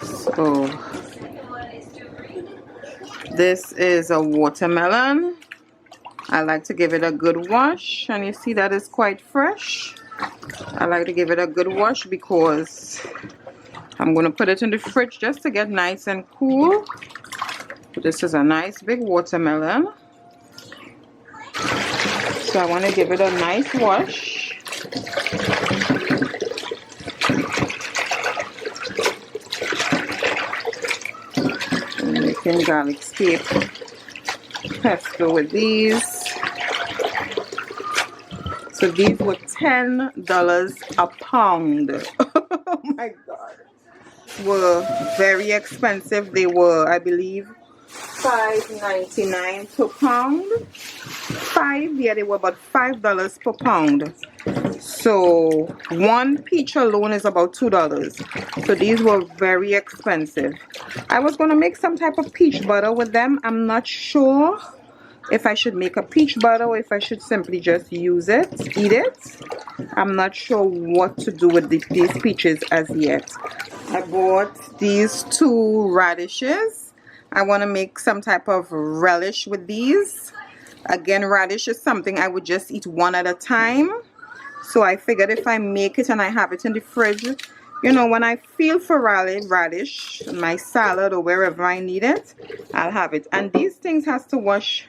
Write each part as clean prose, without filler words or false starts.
So this is a watermelon. I like to give it a good wash, and you see that it's quite fresh. I like to give it a good wash because I'm going to put it in the fridge just to get nice and cool. This is a nice big watermelon. So I want to give it a nice wash. I'm making garlic steak pesto with these. So these were $10 a pound. Oh my God. Were very expensive. They were, I believe, $5.99 per pound. Yeah, they were about $5 per pound. So one peach alone is about $2. So these were very expensive. I was going to make some type of peach butter with them. I'm not sure if I should make a peach butter or if I should simply just use it, eat it. I'm not sure what to do with these peaches as yet. I bought these 2 radishes. I want to make some type of relish with these. Again, radish is something I would just eat one at a time. So I figured if I make it and I have it in the fridge, you know, when I feel for radish, my salad or wherever I need it, I'll have it. And these things has to wash.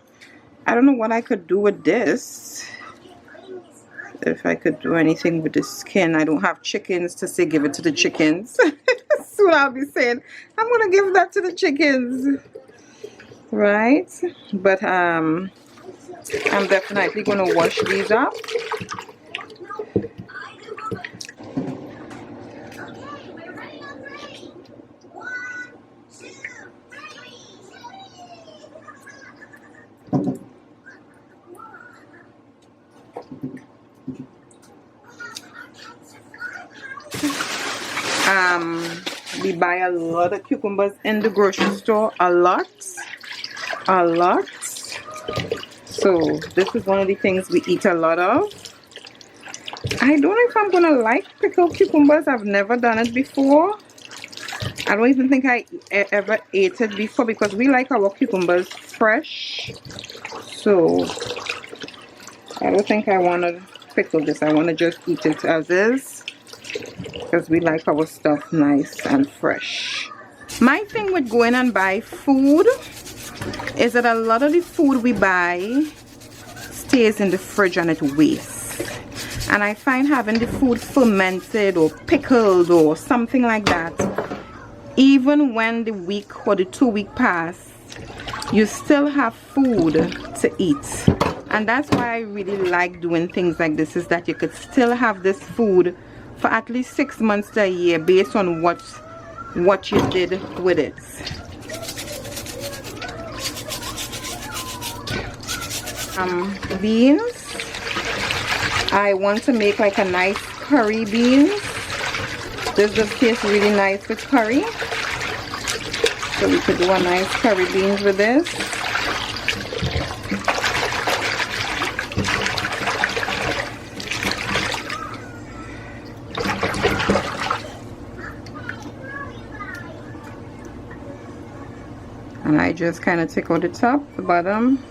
I don't know what I could do with this. If I could do anything with the skin. I don't have chickens to say give it to the chickens. Soon I'll be saying, I'm going to give that to the chickens. Right? But I'm definitely going to wash these up. We buy a lot of cucumbers in the grocery store, a lot. So this is one of the things we eat a lot of. I don't know if I'm gonna like pickled cucumbers. I've never done it before. I don't even think I ever ate it before because we like our cucumbers fresh. So I don't think I want to pickle this. I want to just eat it as is because we like our stuff nice and fresh. My thing with going and buy food is that a lot of the food we buy stays in the fridge and it wastes. And I find having the food fermented or pickled or something like that, even when the week or the 2 week pass, you still have food to eat. And that's why I really like doing things like this, is that you could still have this food for at least 6 months to a year based on what you did with it. Beans. I want to make like a nice curry beans. This just tastes really nice with curry. So we could do a nice curry beans with this. And I just kind of take out the top, the bottom.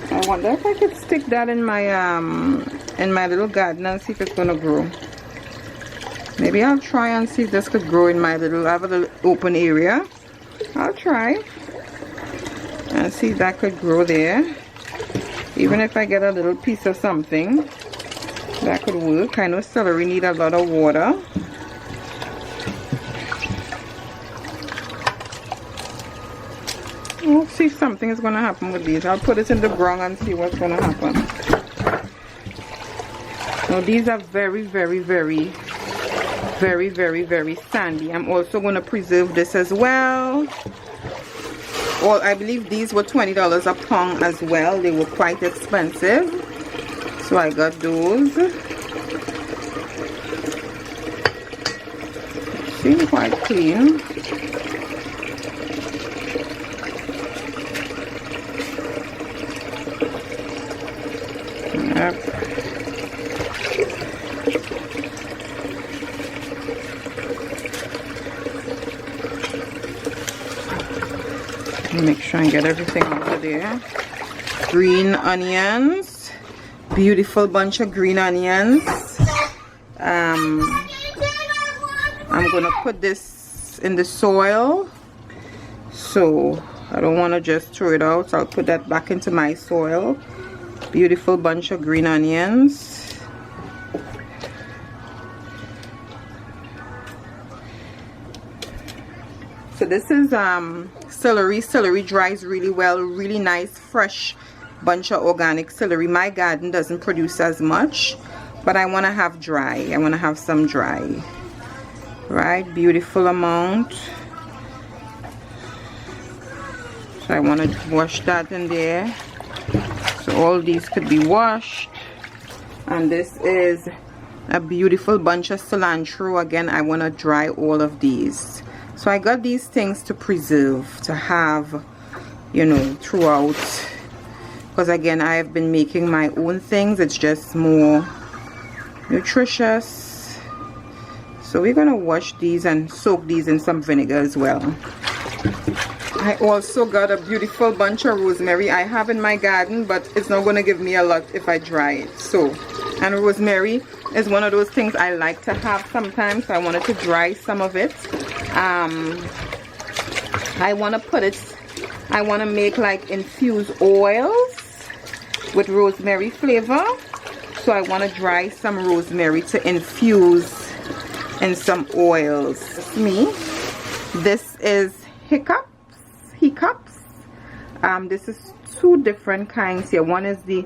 I wonder if I could stick that in my little garden and see if it's gonna grow. Maybe I'll try and see if this could grow in my little, I have a little open area. I'll try and see if that could grow there. Even if I get a little piece of something, that could work. I know celery need a lot of water. We'll see if something is going to happen with these. I'll put it in the ground and see what's going to happen. Now these are very, very, very, very, very, very sandy. I'm also going to preserve this as well. Well, I believe these were $20 a pound as well. They were quite expensive. So I got those. Seem quite clean. Yep. try and get everything out of there. Green onions, beautiful bunch of green onions. I'm gonna put this in the soil, so I don't want to just throw it out. I'll put that back into my soil. Beautiful bunch of green onions. So this is celery. Celery dries really well, really nice fresh bunch of organic celery. My garden doesn't produce as much, but I want to have dry. I want to have some dry. Right, beautiful amount. So I want to wash that in there. So all these could be washed. And this is a beautiful bunch of cilantro. Again, I want to dry all of these. So I got these things to preserve, to have, you know, throughout. Because again, I have been making my own things. It's just more nutritious. So we're going to wash these and soak these in some vinegar as well. I also got a beautiful bunch of rosemary I have in my garden, but it's not going to give me a lot if I dry it. So, and rosemary is one of those things I like to have sometimes, so I wanted to dry some of it. I want to put it, I want to make like infused oils with rosemary flavor. So I want to dry some rosemary to infuse in some oils. This is hiccups. This is two different kinds here. One is the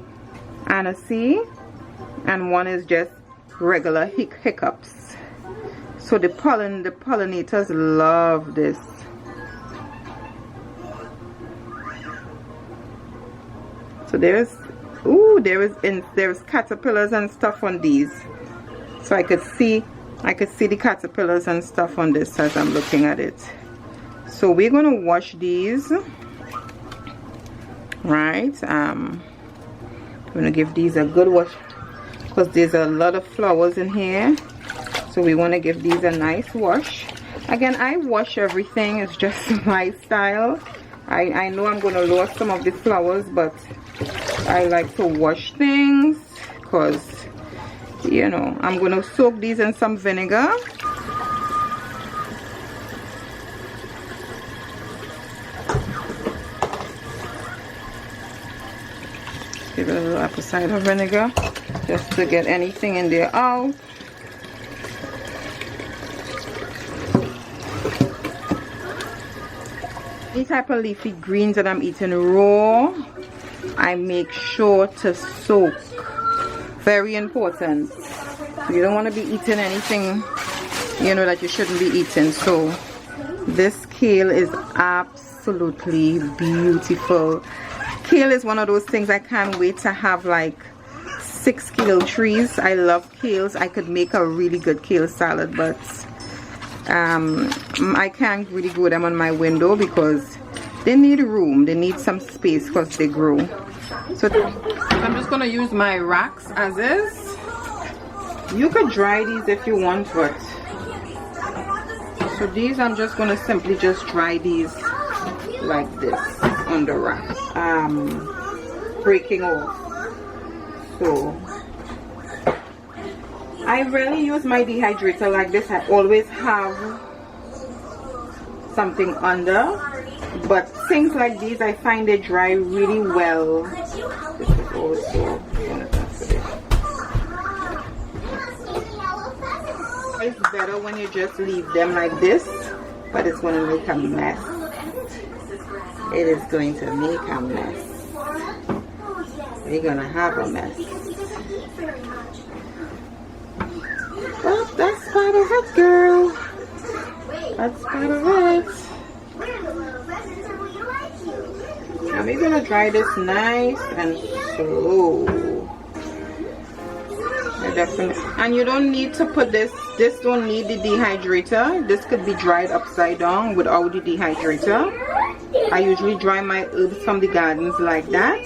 aniseed and one is just regular hiccups. So the pollinators love this. So there's caterpillars and stuff on these. So I could see the caterpillars and stuff on this as I'm looking at it. So we're going to wash these, right? I'm going to give these a good wash because there's a lot of flowers in here. So we want to give these a nice wash. Again, I wash everything. It's just my style. I know I'm going to lose some of the flowers, but I like to wash things because, you know, I'm going to soak these in some vinegar. Give it a little apple cider vinegar just to get anything in there out. Any type of leafy greens that I'm eating raw, I make sure to soak. Very important. You don't want to be eating anything, you know, that you shouldn't be eating. So this kale is absolutely beautiful. Kale is one of those things I can't wait to have, like 6 kale trees. I love kales. I could make a really good kale salad, but I can't really grow them on my window because they need room. They need some space because they grow. So I'm just going to use my racks as is. You could dry these if you want, but so these I'm just going to simply just dry these like this on the rack, breaking off. So I rarely use my dehydrator like this. I always have something under, but things like these I find they dry really well. This is also it's better when you just leave them like this, but it's going to make a mess. It is going to make a mess. We're going to have a mess. But that's part of it, girl. That's part of it. Now we're going to dry this nice and slow. Definitely. And you don't need to put this don't need the dehydrator. This could be dried upside down without the dehydrator. I usually dry my herbs from the gardens like that.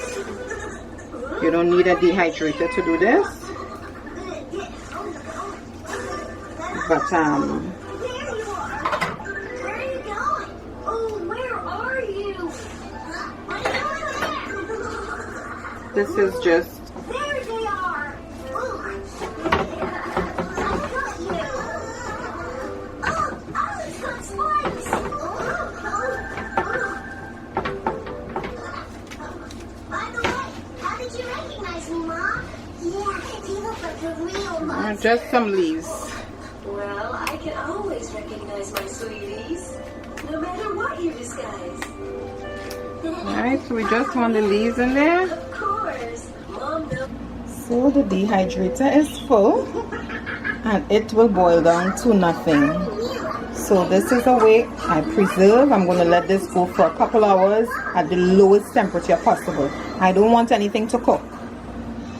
You don't need a dehydrator to do this. But This is just... There they are! It's got spikes! By the way, how did you recognize me, Mom? Yeah, you look like a real monster. just some leaves. Well, I can always recognize my sweeties, no matter what your disguise. Alright, so we just want the leaves in there. Of course, Mom knows. So the dehydrator is full and it will boil down to nothing. So this is a way I preserve. I'm going to let this go for a couple hours at the lowest temperature possible. I don't want anything to cook,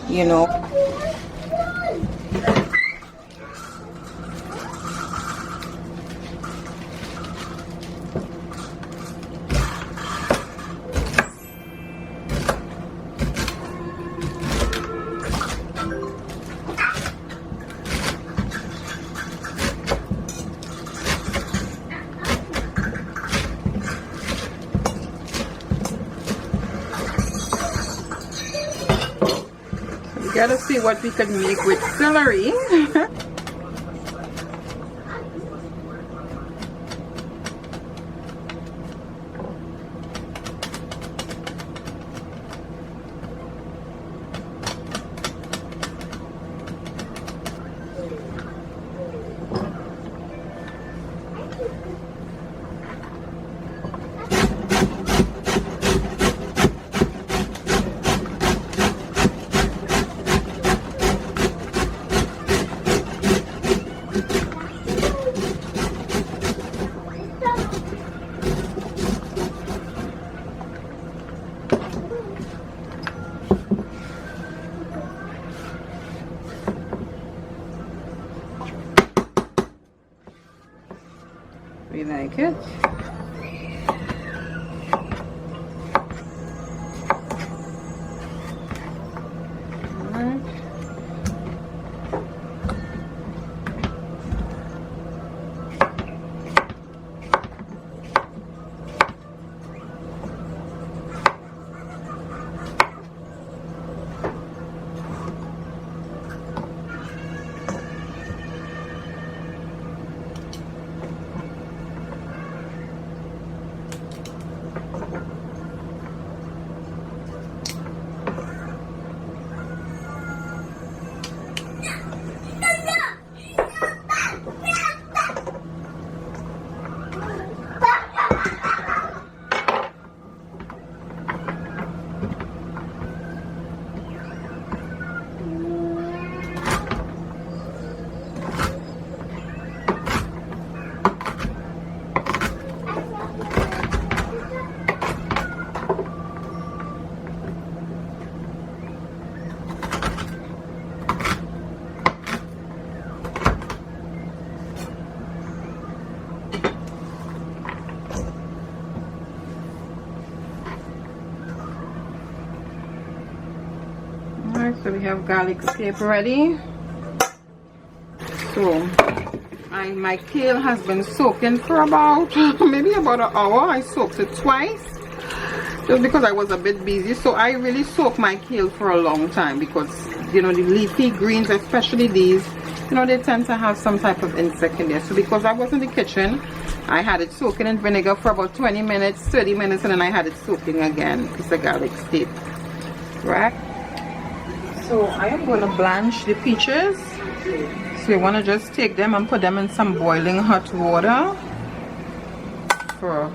you know. Gotta see what we could make with celery. We like it. Alright, so we have garlic scrape ready. So my kale has been soaking for about maybe about an hour. I soaked it twice just because I was a bit busy. So I really soak my kale for a long time because, you know, the leafy greens, especially these, you know, they tend to have some type of insect in there. So because I was in the kitchen, I had it soaking in vinegar for about 20 minutes, 30 minutes, and then I had it soaking again. It's a garlic steak, right? So I am going to blanch the peaches. So you want to just take them and put them in some boiling hot water for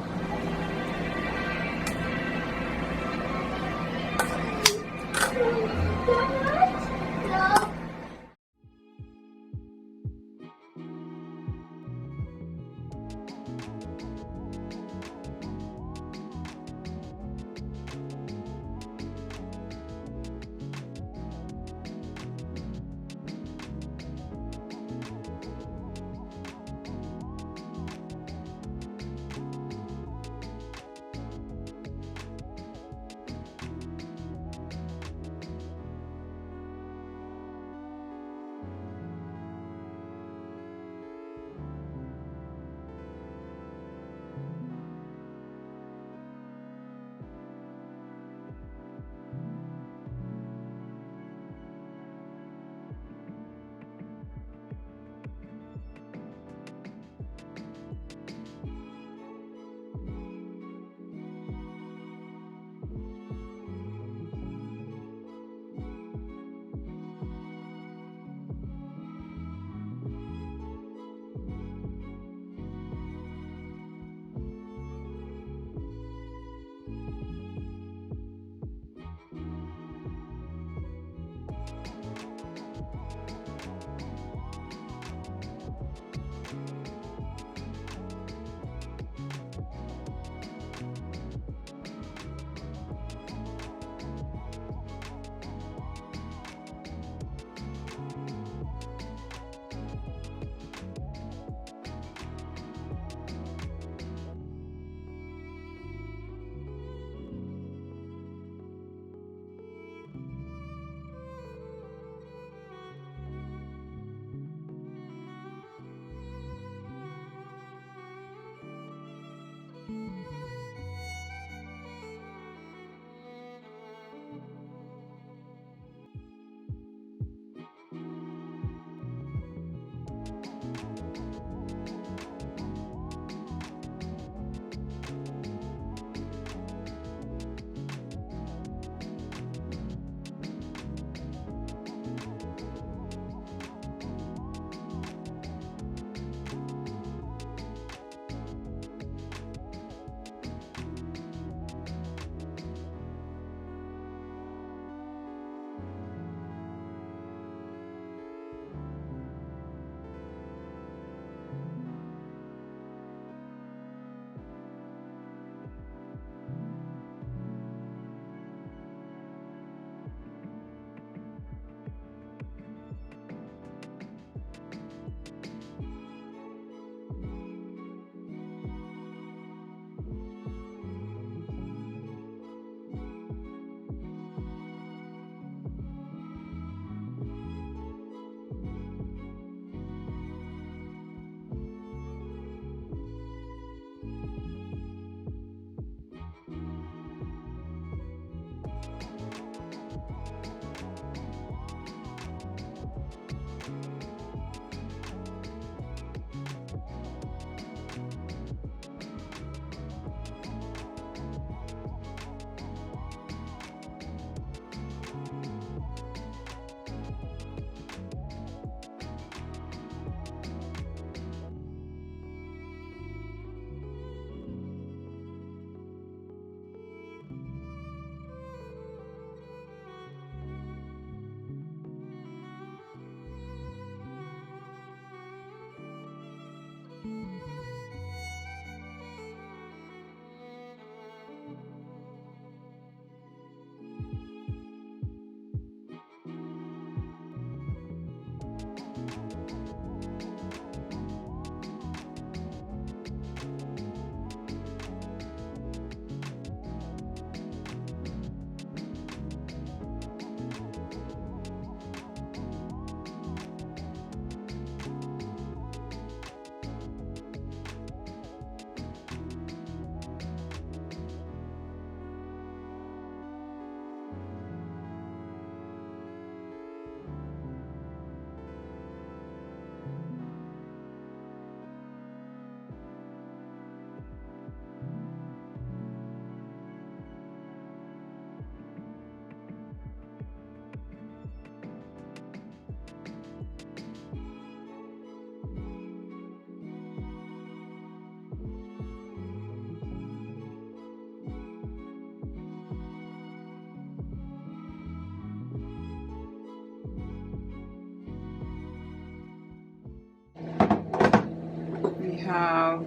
We have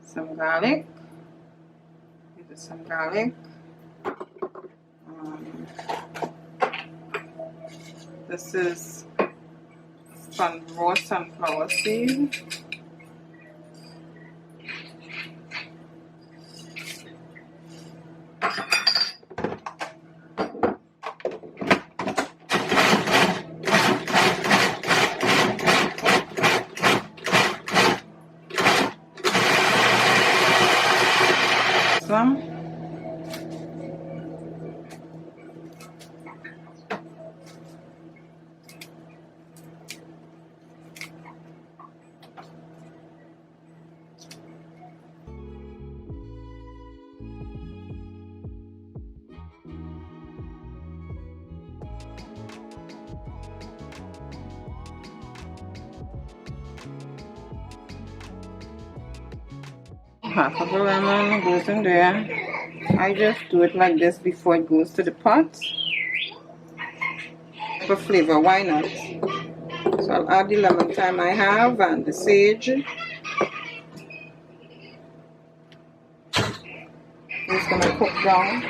some garlic. This is some garlic. This is raw sunflower seed. Some. Half of a lemon goes in there. I just do it like this before it goes to the pot. For flavor, why not? So I'll add the lemon thyme I have and the sage. It's gonna cook down.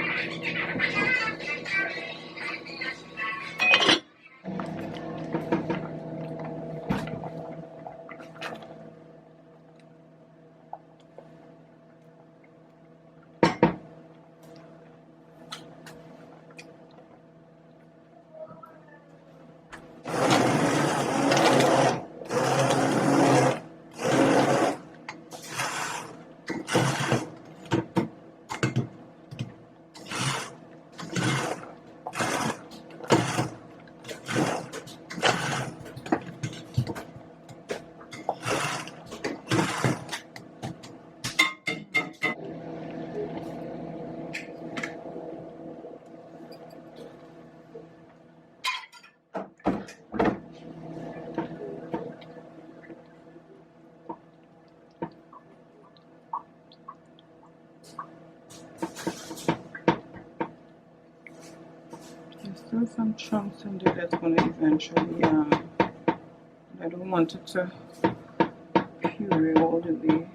There's still some chunks in there that's going to eventually, I don't want it to puree all the way.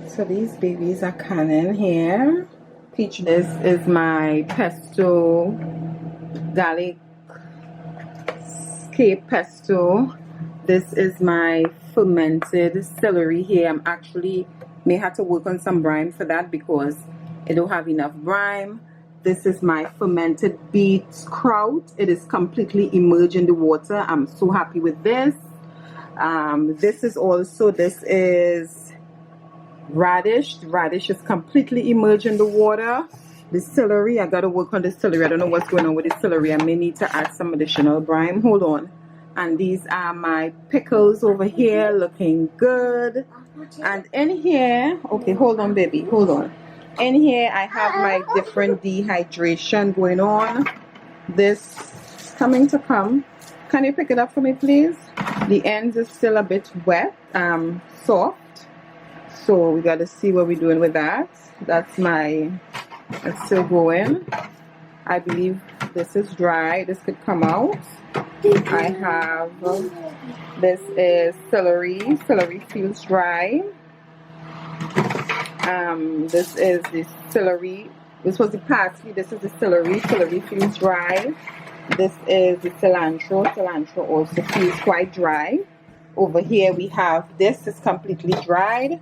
So these babies are canning here. Peach, this is my pesto garlic Cape pesto. This is my fermented celery here. I'm actually may have to work on some brine for that because I don't have enough brine. This is my fermented beet kraut. It is completely immersed in the water. I'm so happy with this. This is radish. The radish is completely immersed in the water. The celery, I gotta work on the celery. I don't know what's going on with the celery. I may need to add some additional brine. Hold on. And these are my pickles over here, looking good. And in here, okay, hold on, baby, hold on. In here, I have my different dehydration going on. This is coming to come. Can you pick it up for me, please? The ends is still a bit wet, soft. So we got to see what we're doing with that. That's still going. I believe this is dry. This could come out. I have, this is celery. Celery feels dry. This is the celery. This was the parsley. This is the celery. Celery feels dry. This is the cilantro. Cilantro also feels quite dry. Over here we have this is completely dried.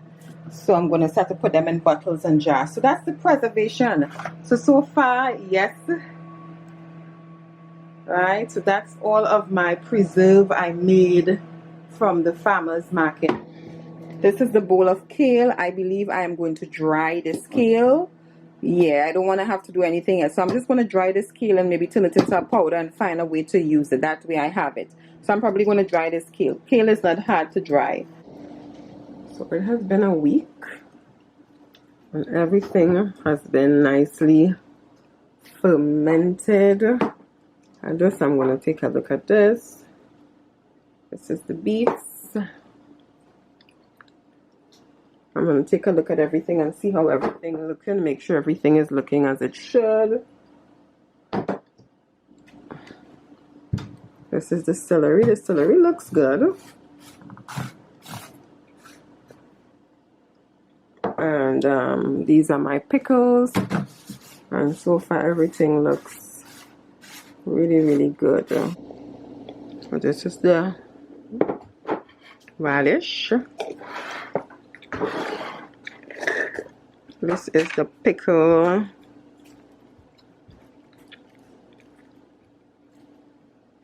So I'm going to start to put them in bottles and jars. So that's the preservation. So far, yes. Right, so that's all of my preserve I made from the farmer's market. This is the bowl of kale. I believe I am going to dry this kale. Yeah, I don't want to have to do anything else. So I'm just going to dry this kale and maybe turn it into a powder and find a way to use it. That way I have it. So I'm probably going to dry this kale. Kale is not hard to dry. So it has been a week. And everything has been nicely fermented. I'm going to take a look at this. This is the beets. I'm going to take a look at everything and see how everything is looking. Make sure everything is looking as it should. This is the celery. The celery looks good. And these are my pickles. And so far everything looks really good. So this is the radish. This is the pickle.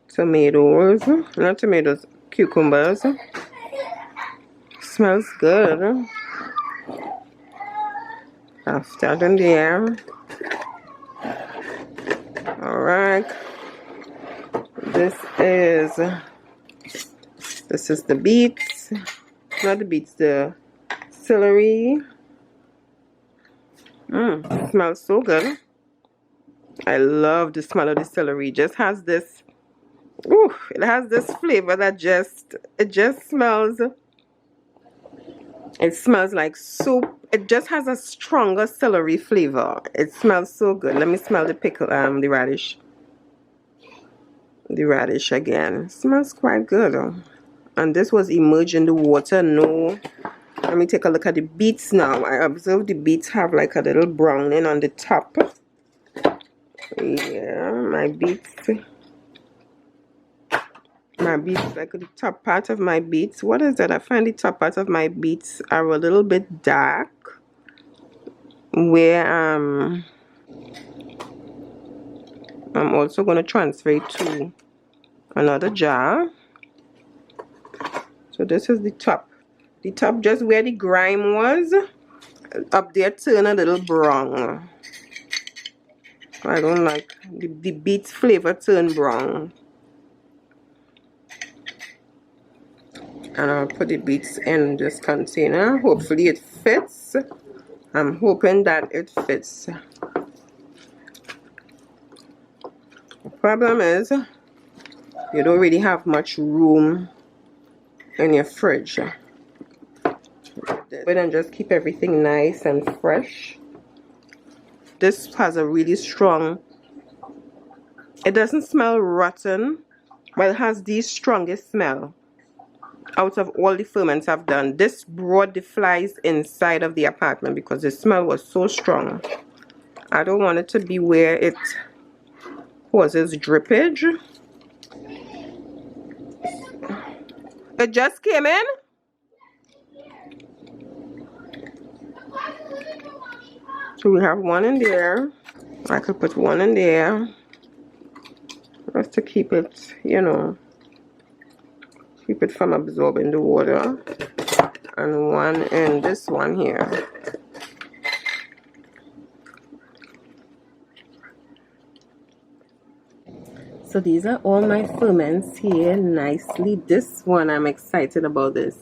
Tomatoes, not tomatoes, cucumbers. Smells good. After in there. Alright. This is the beets. Not the beets, the celery. Smells so good. I love the smell of the celery. It just has this, it has this flavor that it just smells. It smells like soup. It just has a stronger celery flavor. It smells so good. Let me smell the pickle, the radish. The radish again. It smells quite good. And this was immersed in the water. No. Let me take a look at the beets now. I observe the beets have like a little browning on the top. Yeah, my beets, like the top part of my beets. What is that? I find the top part of my beets are a little bit dark. Where I'm also going to transfer it to another jar. So this is the top. The top, just where the grime was, up there turn a little brown. I don't like the beets flavor turn brown. And I'll put the beets in this container. Hopefully it fits. I'm hoping that it fits. The problem is you don't really have much room in your fridge. But then just keep everything nice and fresh. This has a really strong, it doesn't smell rotten, but it has the strongest smell out of all the ferments I've done. This brought the flies inside of the apartment because the smell was so strong. I don't want it to be where it causes drippage. It just came in? So we have one in there. I could put one in there just to keep it, you know, keep it from absorbing the water. And one in this one here. So these are all my ferments here nicely. This one, I'm excited about this.